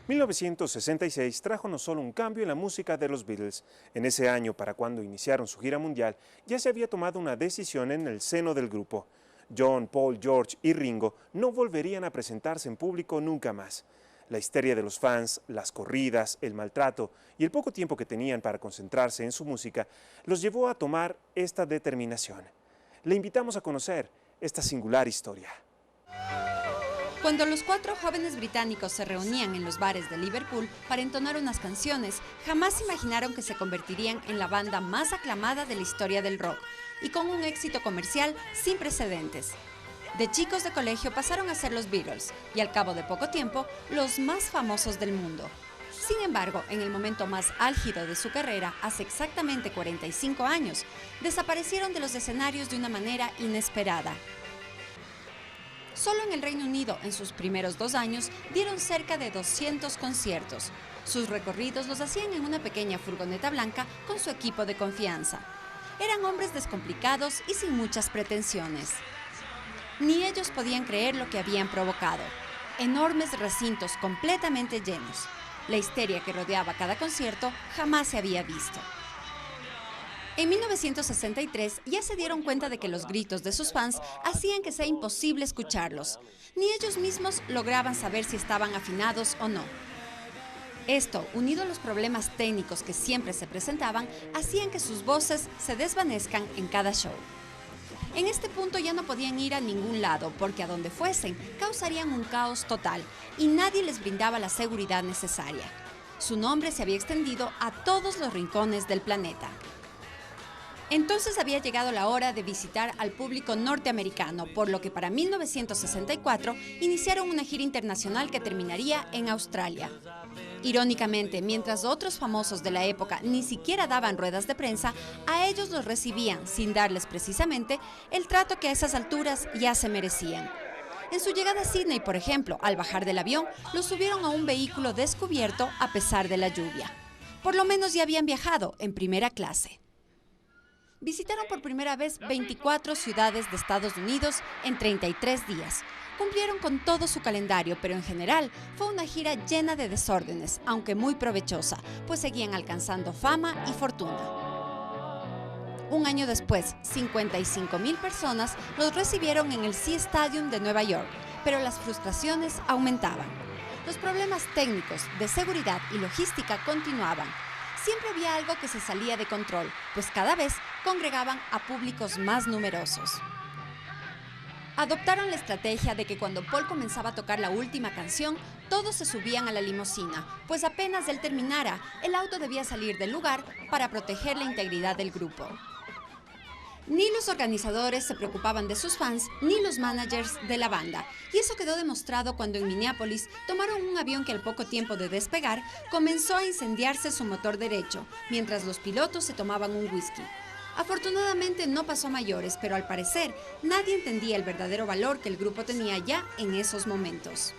1966 trajo no solo un cambio en la música de los Beatles. En ese año, para cuando iniciaron su gira mundial, ya se había tomado una decisión en el seno del grupo. John, Paul, George y Ringo no volverían a presentarse en público nunca más. La histeria de los fans, las corridas, el maltrato y el poco tiempo que tenían para concentrarse en su música los llevó a tomar esta determinación. Le invitamos a conocer esta singular historia. Cuando los 4 jóvenes británicos se reunían en los bares de Liverpool para entonar unas canciones, jamás imaginaron que se convertirían en la banda más aclamada de la historia del rock y con un éxito comercial sin precedentes. De chicos de colegio pasaron a ser los Beatles y al cabo de poco tiempo, los más famosos del mundo. Sin embargo, en el momento más álgido de su carrera, hace exactamente 45 años, desaparecieron de los escenarios de una manera inesperada. Solo en el Reino Unido, en sus primeros 2 años, dieron cerca de 200 conciertos. Sus recorridos los hacían en una pequeña furgoneta blanca con su equipo de confianza. Eran hombres descomplicados y sin muchas pretensiones. Ni ellos podían creer lo que habían provocado. Enormes recintos completamente llenos. La histeria que rodeaba cada concierto jamás se había visto. En 1963 ya se dieron cuenta de que los gritos de sus fans hacían que sea imposible escucharlos. Ni ellos mismos lograban saber si estaban afinados o no. Esto, unido a los problemas técnicos que siempre se presentaban, hacían que sus voces se desvanezcan en cada show. En este punto ya no podían ir a ningún lado porque a donde fuesen causarían un caos total y nadie les brindaba la seguridad necesaria. Su nombre se había extendido a todos los rincones del planeta. Entonces había llegado la hora de visitar al público norteamericano, por lo que para 1964 iniciaron una gira internacional que terminaría en Australia. Irónicamente, mientras otros famosos de la época ni siquiera daban ruedas de prensa, a ellos los recibían, sin darles precisamente, el trato que a esas alturas ya se merecían. En su llegada a Sydney, por ejemplo, al bajar del avión, los subieron a un vehículo descubierto a pesar de la lluvia. Por lo menos ya habían viajado en primera clase. Visitaron por primera vez 24 ciudades de Estados Unidos en 33 días. Cumplieron con todo su calendario, pero en general fue una gira llena de desórdenes, aunque muy provechosa, pues seguían alcanzando fama y fortuna. Un año después, 55,000 personas los recibieron en el Shea Stadium de Nueva York, pero las frustraciones aumentaban. Los problemas técnicos, de seguridad y logística continuaban. Siempre había algo que se salía de control, pues cada vez congregaban a públicos más numerosos. Adoptaron la estrategia de que cuando Paul comenzaba a tocar la última canción, todos se subían a la limusina, pues apenas él terminara, el auto debía salir del lugar para proteger la integridad del grupo. Ni los organizadores se preocupaban de sus fans, ni los managers de la banda. Y eso quedó demostrado cuando en Minneapolis tomaron un avión que al poco tiempo de despegar comenzó a incendiarse su motor derecho, mientras los pilotos se tomaban un whisky. Afortunadamente no pasó a mayores, pero al parecer nadie entendía el verdadero valor que el grupo tenía ya en esos momentos.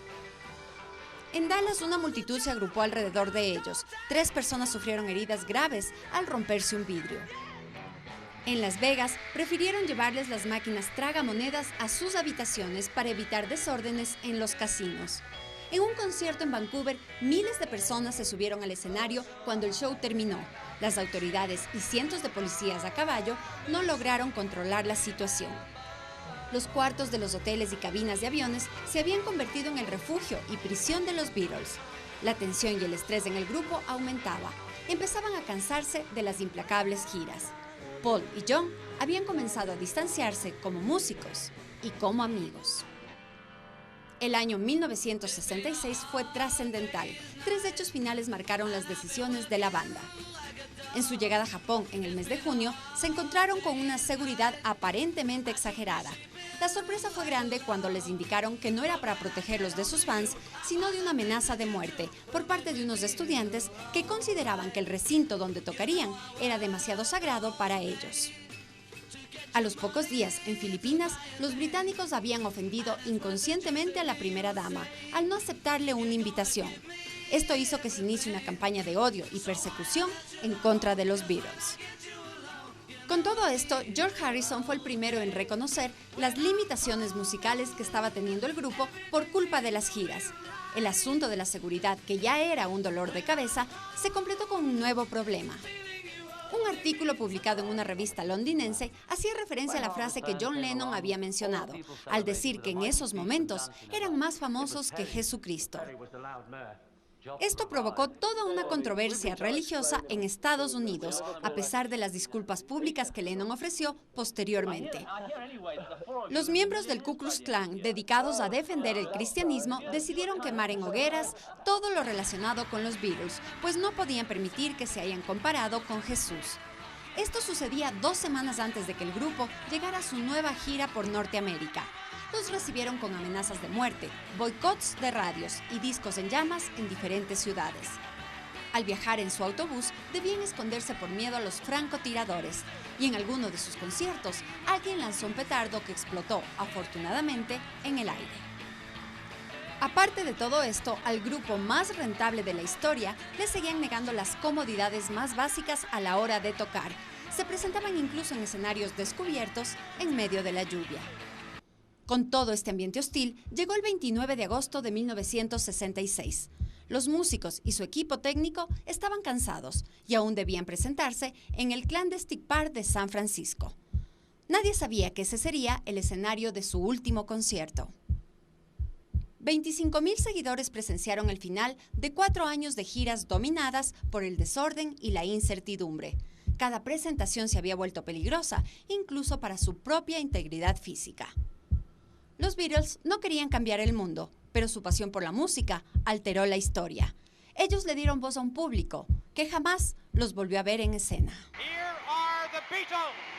En Dallas una multitud se agrupó alrededor de ellos. 3 personas sufrieron heridas graves al romperse un vidrio. En Las Vegas, prefirieron llevarles las máquinas tragamonedas a sus habitaciones para evitar desórdenes en los casinos. En un concierto en Vancouver, miles de personas se subieron al escenario cuando el show terminó. Las autoridades y cientos de policías a caballo no lograron controlar la situación. Los cuartos de los hoteles y cabinas de aviones se habían convertido en el refugio y prisión de los Beatles. La tensión y el estrés en el grupo aumentaba. Empezaban a cansarse de las implacables giras. Paul y John habían comenzado a distanciarse como músicos y como amigos. El año 1966 fue trascendental. 3 hechos finales marcaron las decisiones de la banda. En su llegada a Japón en el mes de junio, se encontraron con una seguridad aparentemente exagerada. La sorpresa fue grande cuando les indicaron que no era para protegerlos de sus fans, sino de una amenaza de muerte por parte de unos estudiantes que consideraban que el recinto donde tocarían era demasiado sagrado para ellos. A los pocos días, en Filipinas, los británicos habían ofendido inconscientemente a la primera dama al no aceptarle una invitación. Esto hizo que se inicie una campaña de odio y persecución en contra de los Beatles. Con todo esto, George Harrison fue el primero en reconocer las limitaciones musicales que estaba teniendo el grupo por culpa de las giras. El asunto de la seguridad, que ya era un dolor de cabeza, se completó con un nuevo problema. Un artículo publicado en una revista londinense hacía referencia a la frase que John Lennon había mencionado, al decir que en esos momentos eran más famosos que Jesucristo. Esto provocó toda una controversia religiosa en Estados Unidos, a pesar de las disculpas públicas que Lennon ofreció posteriormente. Los miembros del Ku Klux Klan, dedicados a defender el cristianismo, decidieron quemar en hogueras todo lo relacionado con los Beatles, pues no podían permitir que se hayan comparado con Jesús. Esto sucedía 2 semanas antes de que el grupo llegara a su nueva gira por Norteamérica. Los recibieron con amenazas de muerte, boicots de radios y discos en llamas en diferentes ciudades. Al viajar en su autobús, debían esconderse por miedo a los francotiradores, y en alguno de sus conciertos, alguien lanzó un petardo que explotó, afortunadamente, en el aire. Aparte de todo esto, al grupo más rentable de la historia le seguían negando las comodidades más básicas a la hora de tocar. Se presentaban incluso en escenarios descubiertos en medio de la lluvia. Con todo este ambiente hostil, llegó el 29 de agosto de 1966. Los músicos y su equipo técnico estaban cansados y aún debían presentarse en el Clandestine Park de San Francisco. Nadie sabía que ese sería el escenario de su último concierto. 25,000 seguidores presenciaron el final de 4 años de giras dominadas por el desorden y la incertidumbre. Cada presentación se había vuelto peligrosa, incluso para su propia integridad física. Los Beatles no querían cambiar el mundo, pero su pasión por la música alteró la historia. Ellos le dieron voz a un público que jamás los volvió a ver en escena. Here are the Beatles.